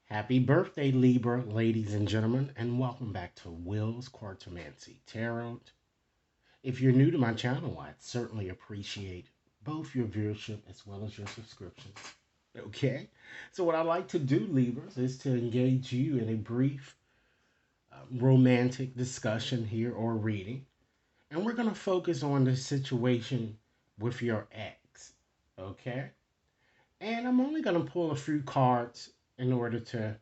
Happy birthday, Libra, ladies and gentlemen, and welcome back to Will's Cartomancy Tarot. If you're new to my channel, I'd certainly appreciate both your viewership as well as your subscriptions. Okay? So, what I like to do, Libras, is to engage you in a brief romantic discussion here or reading. And we're going to focus on the situation with your ex. Okay? And I'm only going to pull a few cards in order to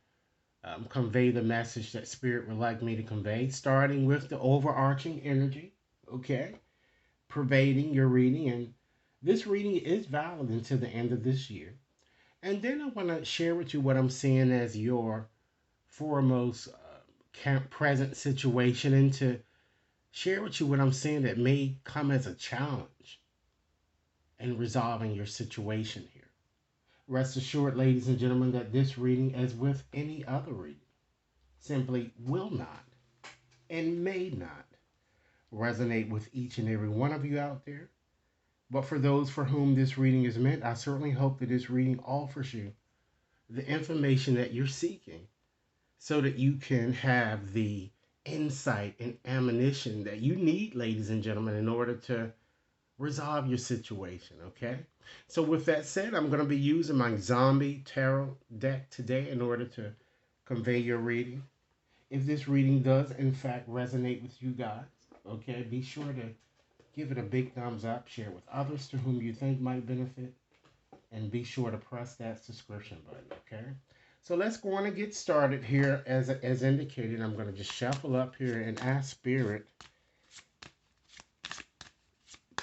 convey the message that Spirit would like me to convey, starting with the overarching energy, okay, pervading your reading. And this reading is valid until the end of this year. And then I want to share with you what I'm seeing as your foremost present situation and to share with you what I'm seeing that may come as a challenge in resolving your situation here. Rest assured, ladies and gentlemen, that this reading, as with any other reading, simply will not and may not resonate with each and every one of you out there. But for those for whom this reading is meant, I certainly hope that this reading offers you the information that you're seeking so that you can have the insight and ammunition that you need, ladies and gentlemen, in order to resolve your situation, okay? So, with that said, I'm going to be using my zombie tarot deck today in order to convey your reading. If this reading does in fact resonate with you guys, okay, be sure to give it a big thumbs up, share it with others to whom you think might benefit, and be sure to press that subscription button, okay? So let's go on and get started here. As indicated, I'm going to just shuffle up here and ask Spirit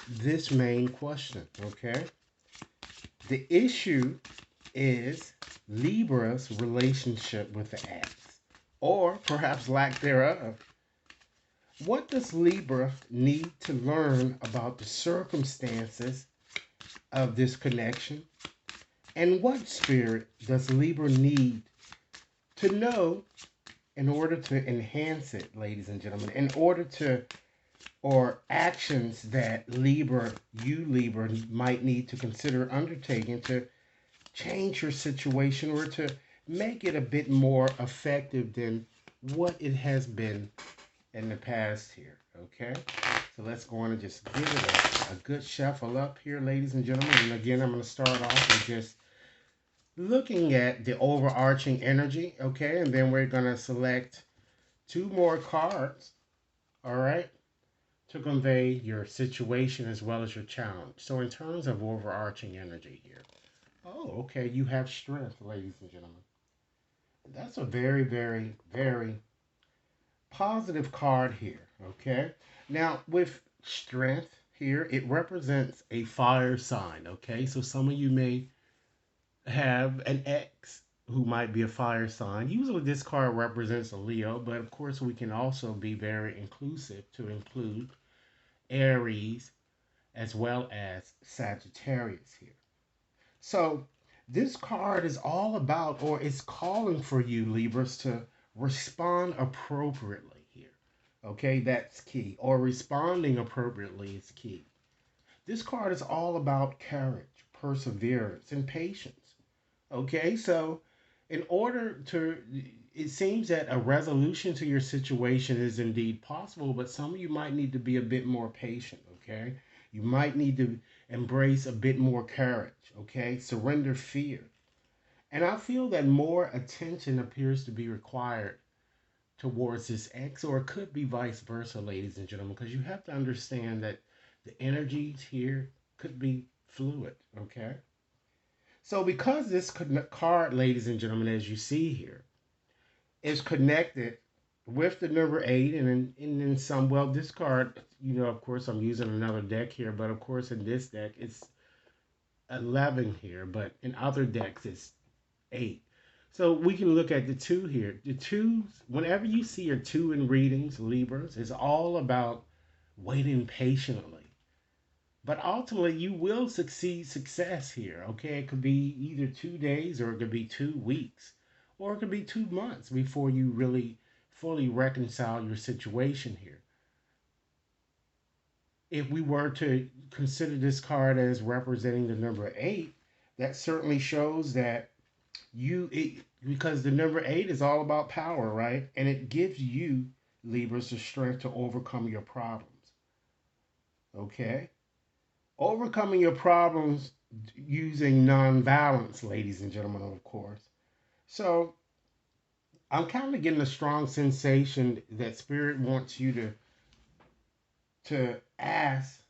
this main question, okay? The issue is Libra's relationship with the ex, or perhaps lack thereof. What does Libra need to learn about the circumstances of this connection? And what spirit does Libra need to know in order to enhance it, ladies and gentlemen? In order to, or actions that you Libra, might need to consider undertaking to change your situation or to make it a bit more effective than what it has been in the past here, okay? So let's go on and just give it a good shuffle up here, ladies and gentlemen. And again, I'm going to start off with just looking at the overarching energy, okay? And then we're going to select two more cards, all right, to convey your situation as well as your challenge. So in terms of overarching energy here, oh, okay, you have strength, ladies and gentlemen. That's a very, very, very positive card here, okay? Now, with strength here, it represents a fire sign, okay? So some of you may have an ex who might be a fire sign. Usually this card represents a Leo, but of course we can also be very inclusive to include Aries as well as Sagittarius here. So this card is all about, or it's calling for you, Libras, to respond appropriately here. Okay, that's key. Or responding appropriately is key. This card is all about courage, perseverance, and patience. Okay, so in order to, it seems that a resolution to your situation is indeed possible, but some of you might need to be a bit more patient. Okay, you might need to embrace a bit more courage. Okay, surrender fear. And I feel that more attention appears to be required towards this ex, or it could be vice versa, ladies and gentlemen, because you have to understand that the energies here could be fluid. Okay, so because this card, ladies and gentlemen, as you see here, is connected with the number 8, and in some, well, this card, of course, I'm using another deck here, but of course, in this deck, it's 11 here, but in other decks, it's 8. So we can look at the 2 here. The 2s, whenever you see a 2 in readings, Libras, it's all about waiting patiently. But ultimately, you will success here, okay? It could be either 2 days or it could be 2 weeks or it could be 2 months before you really fully reconcile your situation here. If we were to consider this card as representing the number 8, that certainly shows that because the number 8 is all about power, right? And it gives you, Libras, the strength to overcome your problems. Okay? Overcoming your problems using non-violence, ladies and gentlemen, of course. So I'm kind of getting a strong sensation that Spirit wants you to ask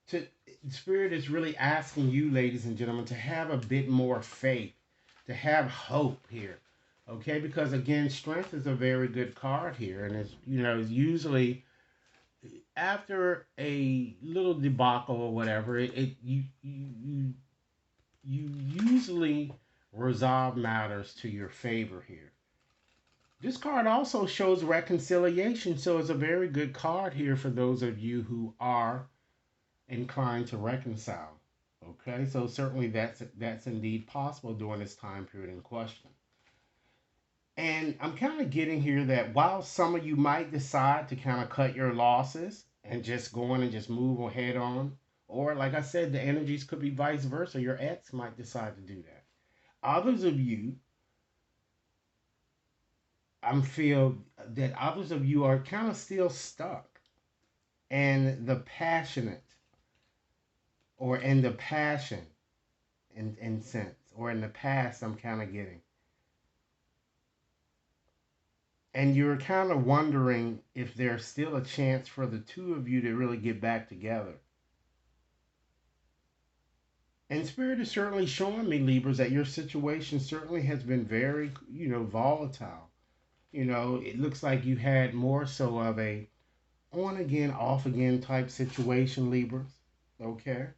to Spirit is really asking you, ladies and gentlemen, to have a bit more faith, to have hope here. Okay, because again, strength is a very good card here, and it's it's usually after a little debacle or whatever, you usually resolve matters to your favor here. This card also shows reconciliation, so it's a very good card here for those of you who are inclined to reconcile. Okay, so certainly that's indeed possible during this time period in question. And I'm kind of getting here that while some of you might decide to kind of cut your losses and just go on and just move ahead on, or like I said, the energies could be vice versa. Your ex might decide to do that. Others of you, I feel that others of you are kind of still stuck and the passionate or in the passion in sense or in the past I'm kind of getting. And you're kind of wondering if there's still a chance for the two of you to really get back together. And Spirit is certainly showing me, Libras, that your situation certainly has been very, volatile. It looks like you had more so of a on again, off again type situation, Libras. Okay.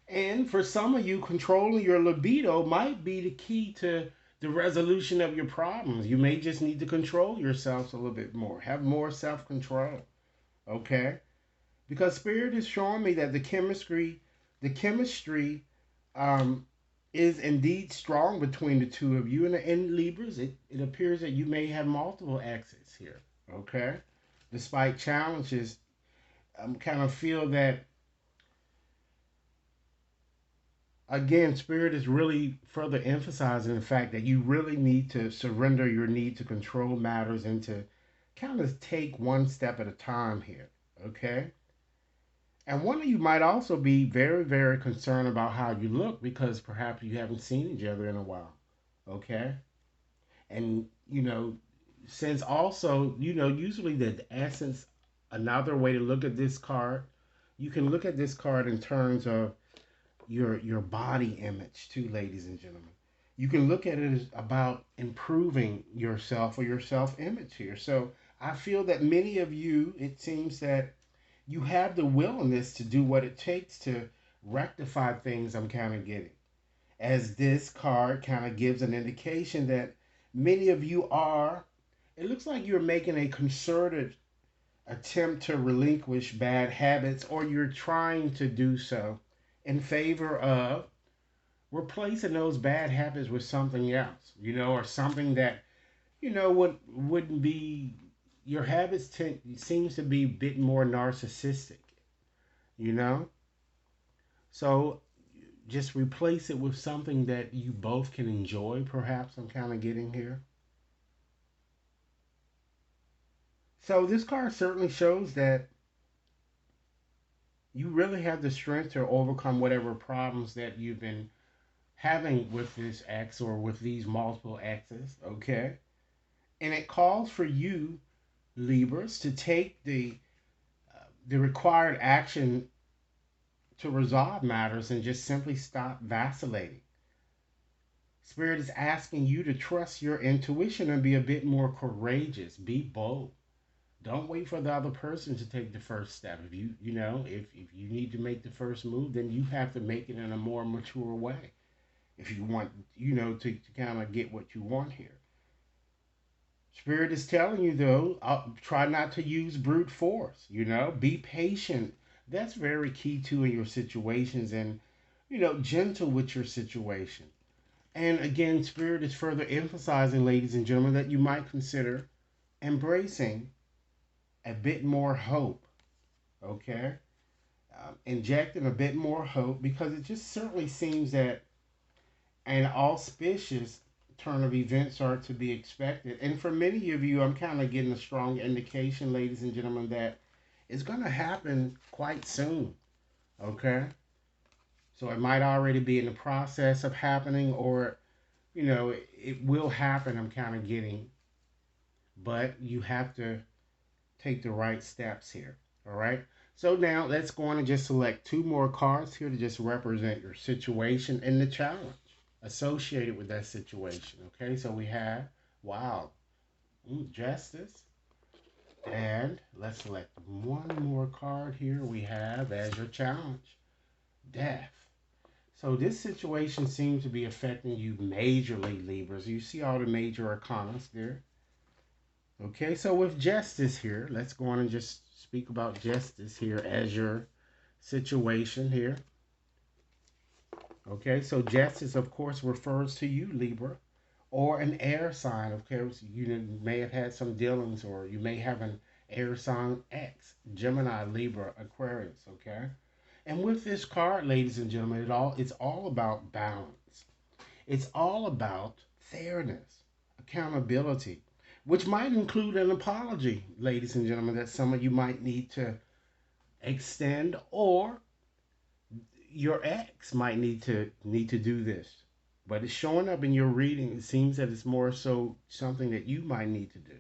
And for some of you, controlling your libido might be the key to the resolution of your problems. You may just need to control yourselves a little bit more, have more self control. Okay? Because Spirit is showing me that the chemistry um, is indeed strong between the two of you. And in Libras, it appears that you may have multiple exits here. Okay? Despite challenges, I kind of feel that again, Spirit is really further emphasizing the fact that you really need to surrender your need to control matters and to kind of take one step at a time here. Okay? And one of you might also be very, very concerned about how you look because perhaps you haven't seen each other in a while. Okay? And, since also, usually the essence, another way to look at this card, you can look at this card in terms of your body image too, ladies and gentlemen. You can look at it as about improving yourself or your self image here. So I feel that many of you, it seems that you have the willingness to do what it takes to rectify things. I'm kind of getting as this card kind of gives an indication that many of you are, it looks like you're making a concerted attempt to relinquish bad habits, or you're trying to do so in favor of replacing those bad habits with something else, or something that, wouldn't be your habits seems to be a bit more narcissistic, you know? So just replace it with something that you both can enjoy, perhaps I'm kind of getting here. So this card certainly shows that you really have the strength to overcome whatever problems that you've been having with this X or with these multiple X's, okay? And it calls for you, Libras, to take the required action to resolve matters and just simply stop vacillating. Spirit is asking you to trust your intuition and be a bit more courageous. Be bold. Don't wait for the other person to take the first step. If you need to make the first move, then you have to make it in a more mature way. If you want, to kind of get what you want here. Spirit is telling you though, try not to use brute force. Be patient. That's very key too in your situations, and gentle with your situation. And again, Spirit is further emphasizing, ladies and gentlemen, that you might consider embracing a bit more hope. Okay, injecting a bit more hope because it just certainly seems that an auspicious turn of events are to be expected. And for many of you, I'm kind of getting a strong indication, ladies and gentlemen, that it's going to happen quite soon. Okay? So it might already be in the process of happening, or, it will happen, I'm kind of getting. But you have to take the right steps here. All right? So now let's go on and just select two more cards here to just represent your situation and the challenge associated with that situation. Okay, so we have, wow, justice. And let's select one more card here. We have as your challenge, death. So this situation seems to be affecting you majorly, Libras. You see all the major arcanas there. Okay, so with justice here, let's go on and just speak about justice here as your situation here. Okay, so justice, of course, refers to you, Libra, or an air sign. Of course, you may have had some dealings, or you may have an air sign X, Gemini, Libra, Aquarius. Okay, and with this card, ladies and gentlemen, it's all about balance. It's all about fairness, accountability, which might include an apology, ladies and gentlemen, that some of you might need to extend, or your ex might need to do this. But it's showing up in your reading. It seems that it's more so something that you might need to do.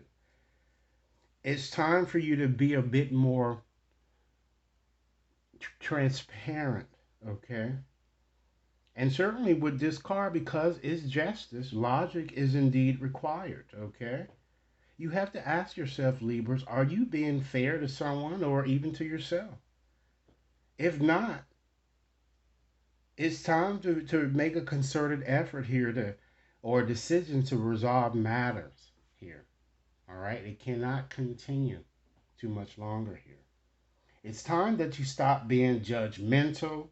It's time for you to be a bit more transparent, okay? And certainly with this card, because it's justice, logic is indeed required, okay? You have to ask yourself, Libras, are you being fair to someone or even to yourself? If not, it's time to make a concerted effort here or a decision to resolve matters here. All right? It cannot continue too much longer here. It's time that you stop being judgmental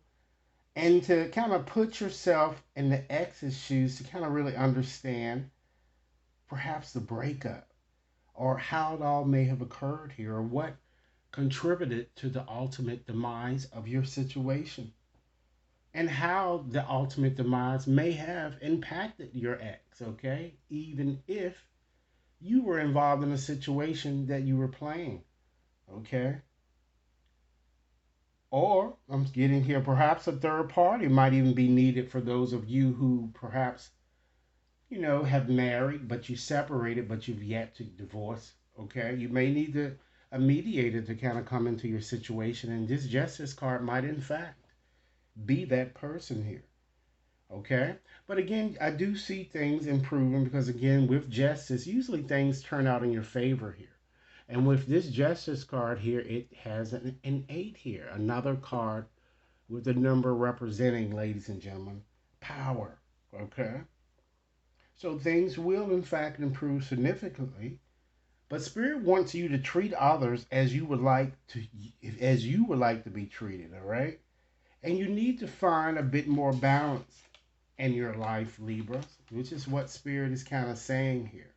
and to kind of put yourself in the ex's shoes to kind of really understand perhaps the breakup or how it all may have occurred here or what contributed to the ultimate demise of your situation and how the ultimate demise may have impacted your ex, okay? Even if you were involved in a situation that you were playing, okay? Or I'm getting here, perhaps a third party might even be needed for those of you who perhaps, have married, but you separated, but you've yet to divorce, okay? You may need a mediator to kind of come into your situation, and this justice card might, in fact, be that person here. Okay? But again, I do see things improving because, again, with justice, usually things turn out in your favor here. And with this justice card here, it has an 8 here. Another card with a number representing, ladies and gentlemen, power. Okay? So things will, in fact, improve significantly. But Spirit wants you to treat others as you would like to be treated, all right? And you need to find a bit more balance in your life, Libra, which is what Spirit is kind of saying here.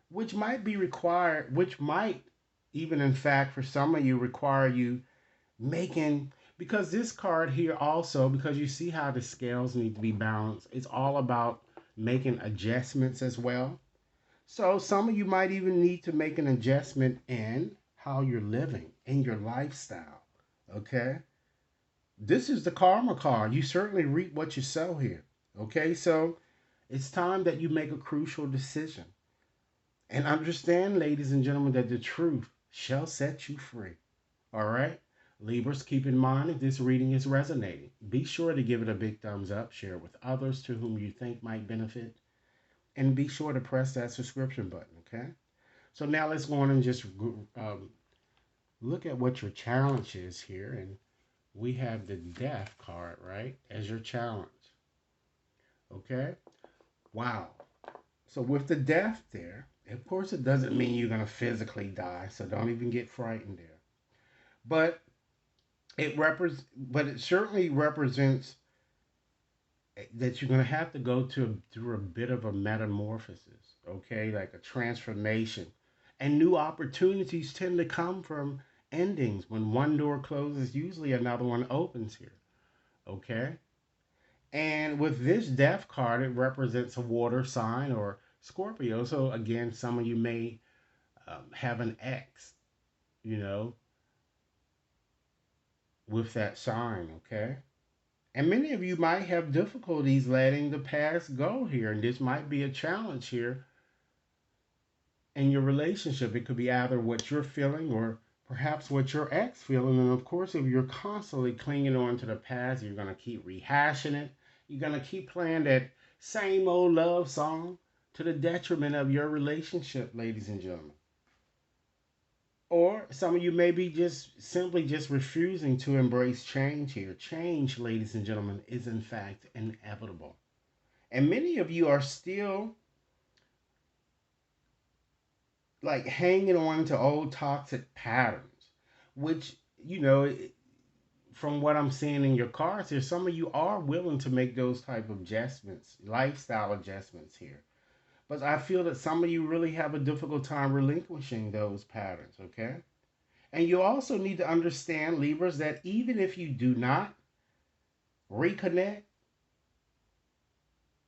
Which might be required, which might even, in fact, for some of you, require you making, because this card here also, because you see how the scales need to be balanced, it's all about making adjustments as well. So some of you might even need to make an adjustment in how you're living, in your lifestyle, okay? This is the karma card. You certainly reap what you sow here. Okay, so it's time that you make a crucial decision. And understand, ladies and gentlemen, that the truth shall set you free. All right? Libras, keep in mind if this reading is resonating, be sure to give it a big thumbs up, share it with others to whom you think might benefit, and be sure to press that subscription button, okay? So now let's go on and just look at what your challenge is here. And we have the death card, right, as your challenge. Okay? Wow. So with the death there, of course it doesn't mean you're going to physically die, so don't even get frightened there. But it certainly represents that you're going to have to go through a bit of a metamorphosis, okay? Like a transformation. And new opportunities tend to come from endings. When one door closes, usually another one opens here. Okay? And with this death card, it represents a water sign or Scorpio. So again, some of you may have an ex, you know, with that sign, okay? And many of you might have difficulties letting the past go here. And this might be a challenge here in your relationship. It could be either what you're feeling or perhaps what your ex feeling. And of course, if you're constantly clinging on to the past, you're going to keep rehashing it. You're going to keep playing that same old love song to the detriment of your relationship, ladies and gentlemen. Or some of you may be just simply just refusing to embrace change here. Change, ladies and gentlemen, is in fact inevitable. And many of you are still like hanging on to old toxic patterns, which, you know, from what I'm seeing in your cards here, some of you are willing to make those type of adjustments, lifestyle adjustments here. But I feel that some of you really have a difficult time relinquishing those patterns, okay? And you also need to understand, Libras, that even if you do not reconnect,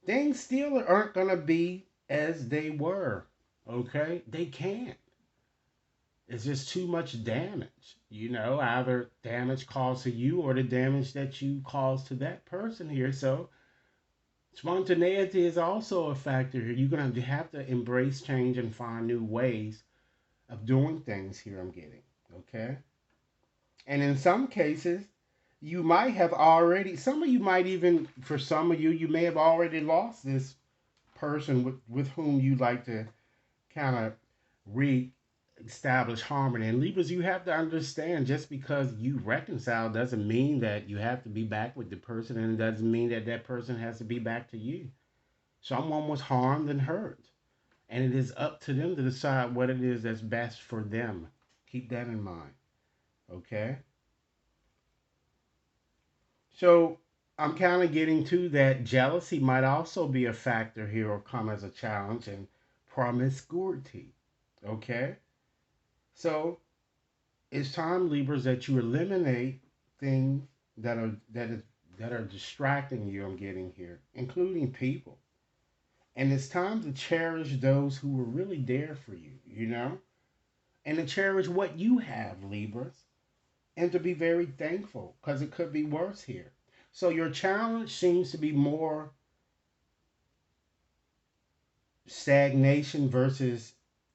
things still aren't going to be as they were, okay? They can't. It's just too much damage, you know, either damage caused to you or the damage that you cause to that person here. So spontaneity is also a factor here. You're going to have to embrace change and find new ways of doing things here, I'm getting, okay? And in some cases, you might have already, some of you might even, for some of you, you may have already lost this person with whom you like to kind of re-establish harmony. And Libras, you have to understand, just because you reconcile doesn't mean that you have to be back with the person, and it doesn't mean that that person has to be back to you. Someone was harmed and hurt, and it is up to them to decide what it is that's best for them. Keep that in mind, okay? So I'm kind of getting to that jealousy might also be a factor here or come as a challenge, and promiscuity. Okay? So it's time, Libras, that you eliminate things that are distracting you, I'm getting here, including people. And it's time to cherish those who were really there for you, you know? And to cherish what you have, Libras, and to be very thankful because it could be worse here. So your challenge seems to be more stagnation versus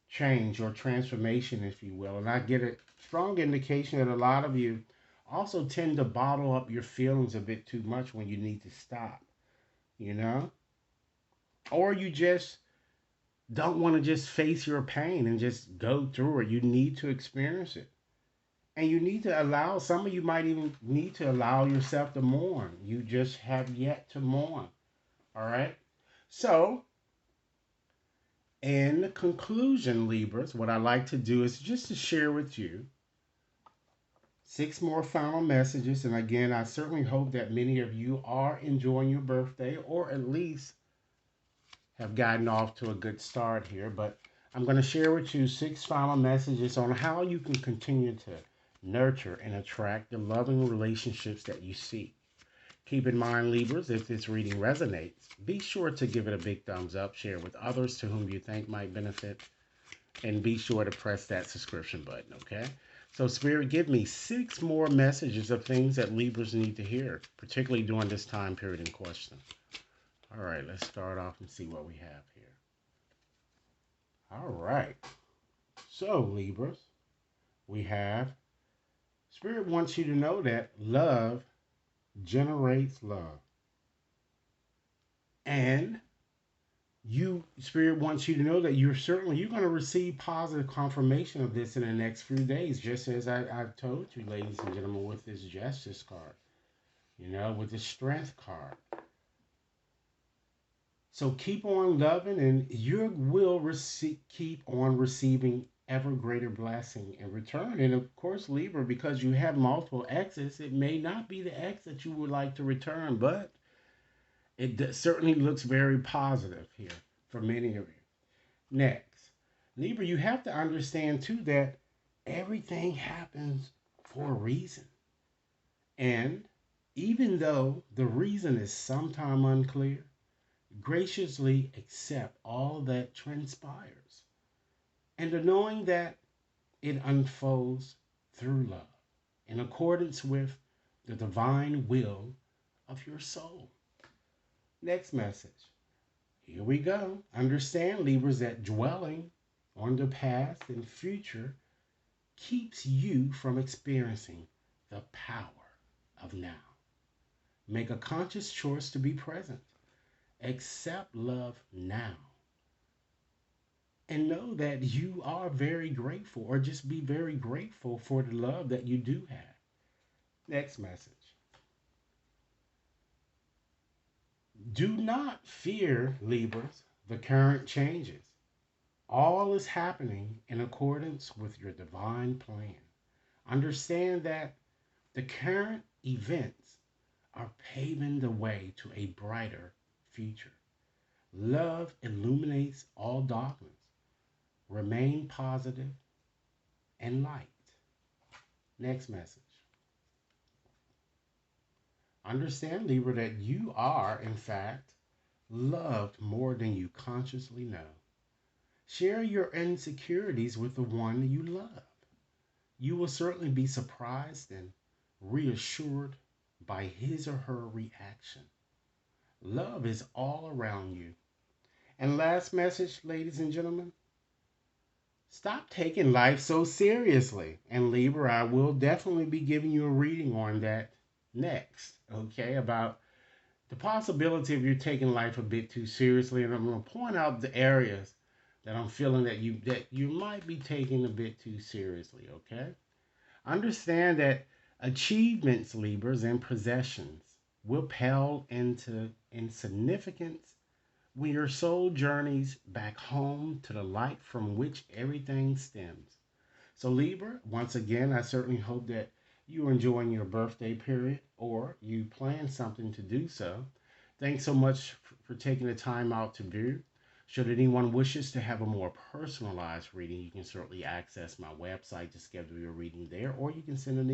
change or transformation, if you will. And I get a strong indication that a lot of you also tend to bottle up your feelings a bit too much when you need to stop, you know? Or you just don't want to just face your pain and just go through it. You need to experience it. And you need to allow, some of you might even need to allow yourself to mourn. You just have yet to mourn. All right? So, in conclusion, Libras, what I like to do is just to share with you 6 more final messages. And again, I certainly hope that many of you are enjoying your birthday or at least have gotten off to a good start here. But I'm going to share with you 6 final messages on how you can continue to nurture and attract the loving relationships that you seek. Keep in mind, Libras, if this reading resonates, be sure to give it a big thumbs up, share with others to whom you think might benefit, and be sure to press that subscription button, okay? So, Spirit, give me 6 more messages of things that Libras need to hear, particularly during this time period in question. All right, let's start off and see what we have here. All right. So, Libras, we have Spirit wants you to know that love generates love. And Spirit wants you to know that you're going to receive positive confirmation of this in the next few days, just as I've told you, ladies and gentlemen, with this justice card, you know, with the strength card. So keep on loving, and you will keep on receiving ever greater blessing in return. And of course, Libra, because you have multiple exes, it may not be the ex that you would like to return, but it certainly looks very positive here for many of you. Next, Libra, you have to understand too that everything happens for a reason. And Even though the reason is sometime unclear, graciously accept all that transpires and the knowing that it unfolds through love in accordance with the divine will of your soul. Next message. Here we go. Understand, Libras, that dwelling on the past and future keeps you from experiencing the power of now. Make a conscious choice to be present. Accept love now. And know that you are very grateful, or just be very grateful for the love that you do have. Next message. Do not fear, Libras, the current changes. All is happening in accordance with your divine plan. Understand that the current events are paving the way to a brighter future. Love illuminates all darkness. Remain positive and light. Next message. Understand, Libra, that you are, in fact, loved more than you consciously know. Share your insecurities with the one you love. You will certainly be surprised and reassured by his or her reaction. Love is all around you. And last message, ladies and gentlemen, stop taking life so seriously. And Libra, I will definitely be giving you a reading on that next, okay, about the possibility of you taking life a bit too seriously. And I'm going to point out the areas that I'm feeling that you might be taking a bit too seriously, okay? Understand that achievements, Libras, and possessions will pale into insignificance when your soul journeys back home to the light from which everything stems. So, Libra, once again, I certainly hope that you're enjoying your birthday period or you plan something to do so. Thanks so much for taking the time out to view. Should anyone wishes to have a more personalized reading, you can certainly access my website to schedule your reading there, or you can send an